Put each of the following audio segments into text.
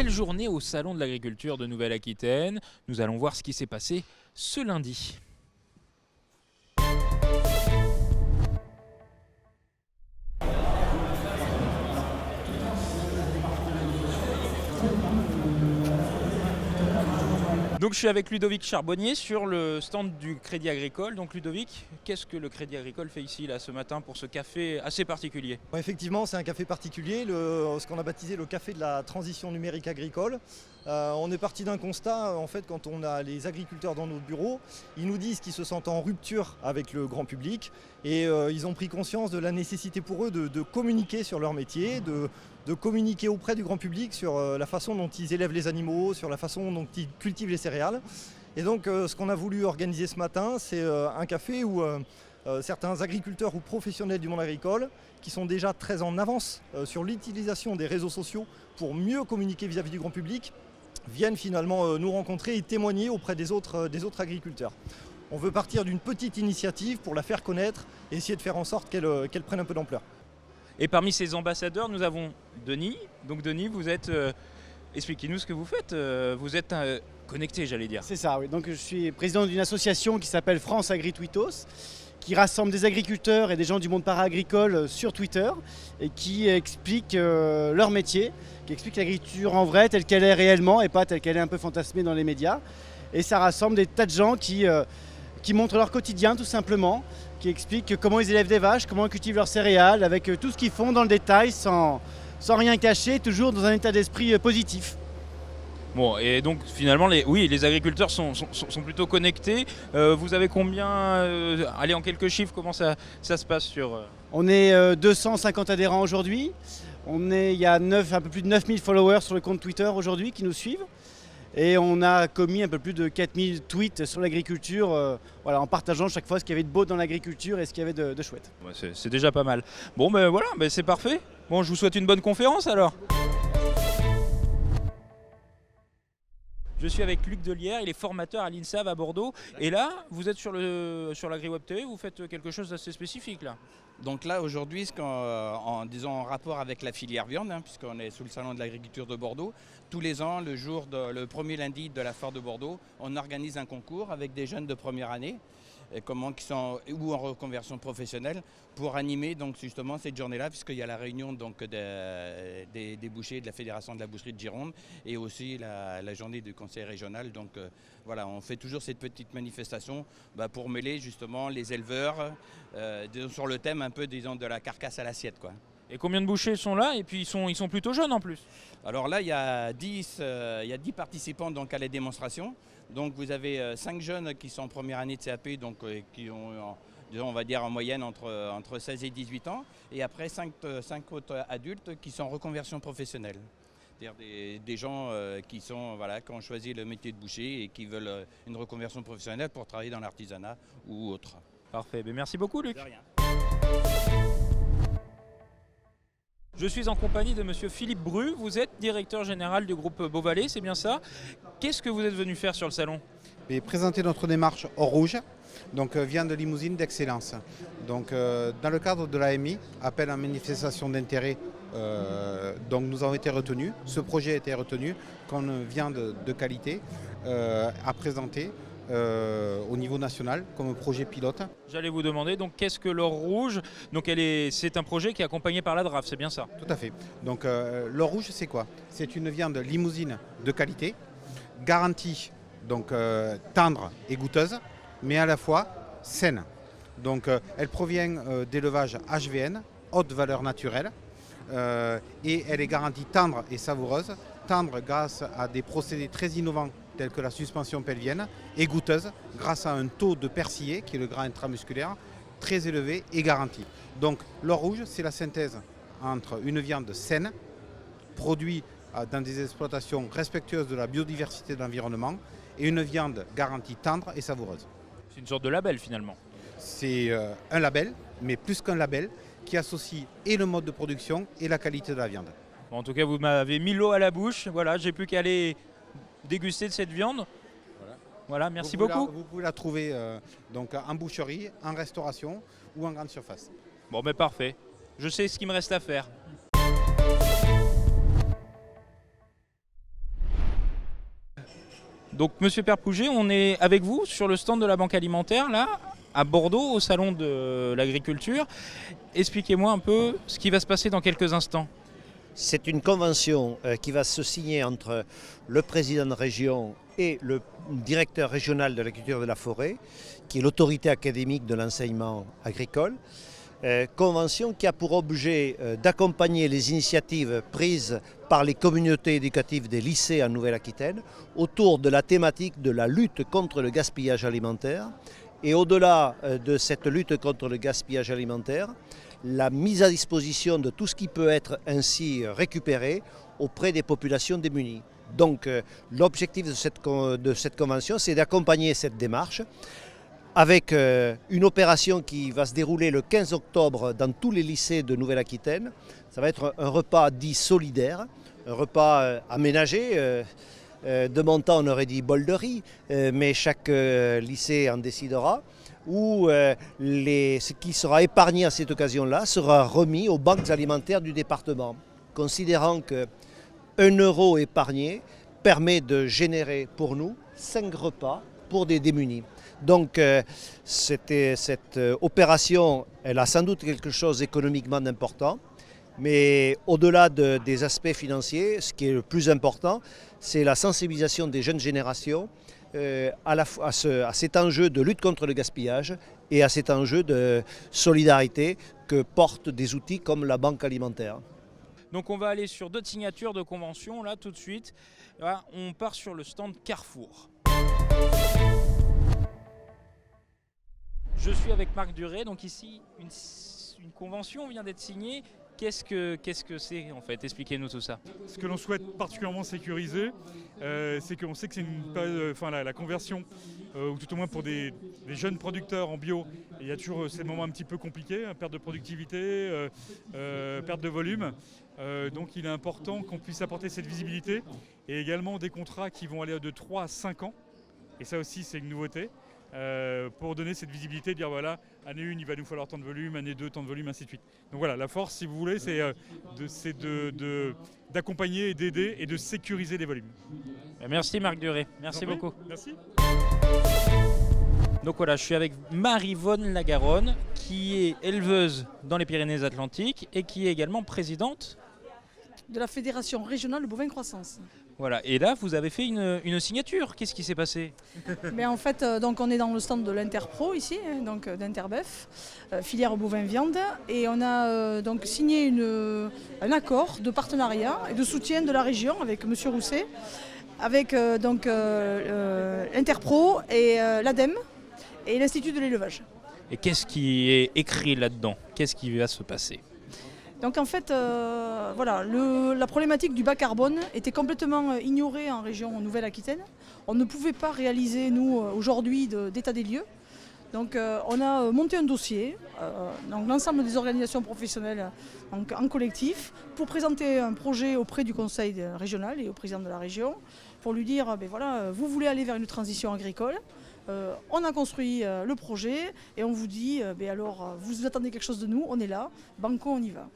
Belle journée au Salon de l'Agriculture de Nouvelle-Aquitaine. Nous allons voir ce qui s'est passé ce lundi. Donc je suis avec Ludovic Charbonnier sur le stand du Crédit Agricole. Donc Ludovic, qu'est-ce que le Crédit Agricole fait ici là, ce matin pour ce café assez particulier? Effectivement, c'est un café particulier, ce qu'on a baptisé le café de la transition numérique agricole. On est parti d'un constat, en fait, quand on a les agriculteurs dans nos bureaux, ils nous disent qu'ils se sentent en rupture avec le grand public et ils ont pris conscience de la nécessité pour eux de communiquer sur leur métier, de communiquer auprès du grand public sur la façon dont ils élèvent les animaux, sur la façon dont ils cultivent les céréales. Et donc ce qu'on a voulu organiser ce matin, c'est un café où certains agriculteurs ou professionnels du monde agricole qui sont déjà très en avance sur l'utilisation des réseaux sociaux pour mieux communiquer vis-à-vis du grand public, viennent finalement nous rencontrer et témoigner auprès des autres agriculteurs. On veut partir d'une petite initiative pour la faire connaître et essayer de faire en sorte qu'elle prenne un peu d'ampleur. Et parmi ces ambassadeurs, nous avons Denis. Donc Denis, vous êtes... expliquez-nous ce que vous faites. Vous êtes connecté, j'allais dire. C'est ça, oui. Donc je suis président d'une association qui s'appelle France Agri-Tweetos, qui rassemble des agriculteurs et des gens du monde para-agricole sur Twitter et qui expliquent leur métier, qui expliquent l'agriculture en vrai, telle qu'elle est réellement et pas telle qu'elle est un peu fantasmée dans les médias. Et ça rassemble des tas de gens qui montrent leur quotidien tout simplement, qui expliquent comment ils élèvent des vaches, comment ils cultivent leurs céréales, avec tout ce qu'ils font dans le détail, sans rien cacher, toujours dans un état d'esprit positif. Bon, et donc finalement, les agriculteurs sont plutôt connectés. Vous avez combien allez, en quelques chiffres, comment ça se passe sur... On est 250 adhérents aujourd'hui. Il y a un peu plus de 9000 followers sur le compte Twitter aujourd'hui qui nous suivent. Et on a commis un peu plus de 4000 tweets sur l'agriculture, en partageant chaque fois ce qu'il y avait de beau dans l'agriculture et ce qu'il y avait de chouette. Ouais, c'est déjà pas mal. Bon, ben voilà, c'est parfait. Bon, je vous souhaite une bonne conférence alors. Je suis avec Luc Delière, il est formateur à l'INSAV à Bordeaux. Et là, vous êtes sur l'AgriWeb TV, vous faites quelque chose d'assez spécifique là. Donc là, aujourd'hui, en rapport avec la filière viande, puisqu'on est sous le salon de l'agriculture de Bordeaux, tous les ans, le premier lundi de la foire de Bordeaux, on organise un concours avec des jeunes de première année, qui sont ou en reconversion professionnelle, pour animer donc justement cette journée-là, puisqu'il y a la réunion donc des bouchers de la Fédération de la boucherie de Gironde et aussi la journée du conseil régional. Donc voilà, on fait toujours cette petite manifestation pour mêler justement les éleveurs sur le thème un peu, disons, de la carcasse à l'assiette, quoi. Et combien de bouchers sont là? Et puis ils sont plutôt jeunes en plus. Alors là, il y a 10 participants donc, à la démonstration. Donc vous avez 5 jeunes qui sont en première année de CAP, donc qui ont, disons, on va dire en moyenne entre 16 et 18 ans. Et après 5 autres adultes qui sont en reconversion professionnelle. C'est-à-dire des gens qui ont choisi le métier de boucher et qui veulent une reconversion professionnelle pour travailler dans l'artisanat ou autre. Parfait, merci beaucoup Luc. De rien. Je suis en compagnie de monsieur Philippe Bru, vous êtes directeur général du groupe Beauvalet, c'est bien ça? Qu'est-ce que vous êtes venu faire sur le salon? Et présenter notre démarche au rouge, donc viande limousine d'excellence. Donc dans le cadre de l'AMI, appel à manifestation d'intérêt, donc nous avons été retenus. Ce projet a été retenu comme viande de qualité à présenter au niveau national comme projet pilote. J'allais vous demander, donc qu'est-ce que l'or rouge? Donc c'est un projet qui est accompagné par la DRAF, c'est bien ça? Tout à fait. Donc l'or rouge, c'est quoi? C'est une viande limousine de qualité, garantie, donc tendre et goûteuse, mais à la fois saine. Donc elle provient d'élevage HVN, haute valeur naturelle, et elle est garantie tendre et savoureuse. Tendre grâce à des procédés très innovants tels que la suspension pelvienne, et goûteuse grâce à un taux de persillé, qui est le gras intramusculaire, très élevé et garanti. Donc l'or rouge, c'est la synthèse entre une viande saine, produite dans des exploitations respectueuses de la biodiversité de l'environnement, et une viande garantie tendre et savoureuse. C'est une sorte de label finalement. C'est un label, mais plus qu'un label, qui associe et le mode de production et la qualité de la viande. Bon, en tout cas, vous m'avez mis l'eau à la bouche. Voilà, j'ai plus qu'à aller déguster de cette viande. Voilà, merci beaucoup. Vous pouvez la trouver donc en boucherie, en restauration ou en grande surface. Bon, mais parfait. Je sais ce qu'il me reste à faire. Donc Monsieur Perpouget, on est avec vous sur le stand de la Banque Alimentaire, là, à Bordeaux, au Salon de l'Agriculture. Expliquez-moi un peu ce qui va se passer dans quelques instants. C'est une convention qui va se signer entre le président de région et le directeur régional de l'agriculture de la forêt, qui est l'autorité académique de l'enseignement agricole. Convention qui a pour objet d'accompagner les initiatives prises par les communautés éducatives des lycées en Nouvelle-Aquitaine autour de la thématique de la lutte contre le gaspillage alimentaire. Et au-delà de cette lutte contre le gaspillage alimentaire, la mise à disposition de tout ce qui peut être ainsi récupéré auprès des populations démunies. Donc l'objectif de cette convention, c'est d'accompagner cette démarche avec une opération qui va se dérouler le 15 octobre dans tous les lycées de Nouvelle-Aquitaine. Ça va être un repas dit solidaire, un repas aménagé. De mon temps, on aurait dit bol de riz, mais chaque lycée en décidera, où ce qui sera épargné à cette occasion-là sera remis aux banques alimentaires du département, considérant que 1 euro épargné permet de générer pour nous 5 repas pour des démunis. Donc cette opération, elle a sans doute quelque chose économiquement d'important, mais au-delà des aspects financiers, ce qui est le plus important, c'est la sensibilisation des jeunes générations à cet enjeu de lutte contre le gaspillage et à cet enjeu de solidarité que portent des outils comme la Banque Alimentaire. Donc on va aller sur d'autres signatures de conventions, là, tout de suite. Là, on part sur le stand Carrefour. Je suis avec Marc Duret, donc ici, une convention vient d'être signée. Qu'est-ce que c'est en fait? Expliquez-nous tout ça. Ce que l'on souhaite particulièrement sécuriser, c'est qu'on sait que c'est une période, la conversion, ou tout au moins pour des jeunes producteurs en bio, il y a toujours ces moments un petit peu compliqués, perte de productivité, perte de volume. Donc il est important qu'on puisse apporter cette visibilité et également des contrats qui vont aller de 3 à 5 ans. Et ça aussi c'est une nouveauté. Pour donner cette visibilité, dire voilà, année 1 il va nous falloir tant de volume, année 2 tant de volume, ainsi de suite. Donc voilà, la force si vous voulez c'est d'accompagner et d'aider et de sécuriser les volumes. Merci Marc Duret, merci beaucoup. Merci. Donc voilà, je suis avec Maryvonne Lagaronne qui est éleveuse dans les Pyrénées-Atlantiques et qui est également présidente de la Fédération régionale de bovins croissance. Voilà, et là vous avez fait une signature, qu'est-ce qui s'est passé? Mais en fait, donc on est dans le stand de l'Interpro ici, donc d'Interbef, filière bovin viande, et on a donc signé un accord de partenariat et de soutien de la région avec M. Rousset, avec Interpro et l'ADEME et l'Institut de l'élevage. Et qu'est-ce qui est écrit là-dedans? Qu'est-ce qui va se passer? Donc en fait, voilà, la problématique du bas carbone était complètement ignorée en région Nouvelle-Aquitaine. On ne pouvait pas réaliser, nous, aujourd'hui, d'état des lieux. Donc on a monté un dossier, donc l'ensemble des organisations professionnelles en collectif, pour présenter un projet auprès du conseil régional et au président de la région, pour lui dire, ben voilà, vous voulez aller vers une transition agricole. On a construit le projet et on vous dit, ben alors, vous attendez quelque chose de nous, on est là, banco, on y va.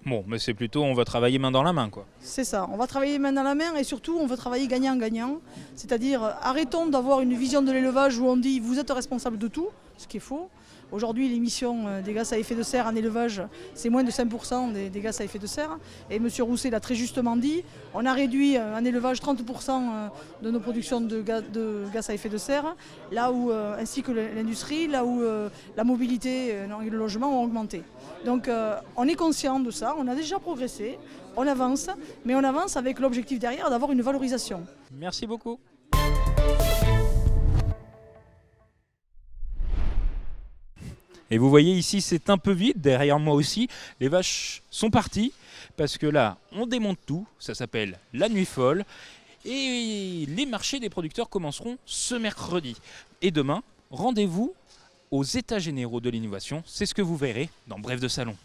Bon, mais c'est plutôt, on va travailler main dans la main, quoi. C'est ça, on va travailler main dans la main et surtout on veut travailler gagnant-gagnant. C'est-à-dire arrêtons d'avoir une vision de l'élevage où on dit vous êtes responsable de tout, ce qui est faux. Aujourd'hui, l'émission des gaz à effet de serre en élevage, c'est moins de 5% des gaz à effet de serre. Et M. Rousset l'a très justement dit, on a réduit en élevage 30% de nos productions de gaz à effet de serre, là où, ainsi que l'industrie, là où la mobilité et le logement ont augmenté. Donc on est conscient de ça, on a déjà progressé, on avance, mais on avance avec l'objectif derrière d'avoir une valorisation. Merci beaucoup. Et vous voyez ici, c'est un peu vide, derrière moi aussi. Les vaches sont parties, parce que là, on démonte tout, ça s'appelle la nuit folle. Et les marchés des producteurs commenceront ce mercredi. Et demain, rendez-vous aux États généraux de l'innovation. C'est ce que vous verrez dans Bref de Salon.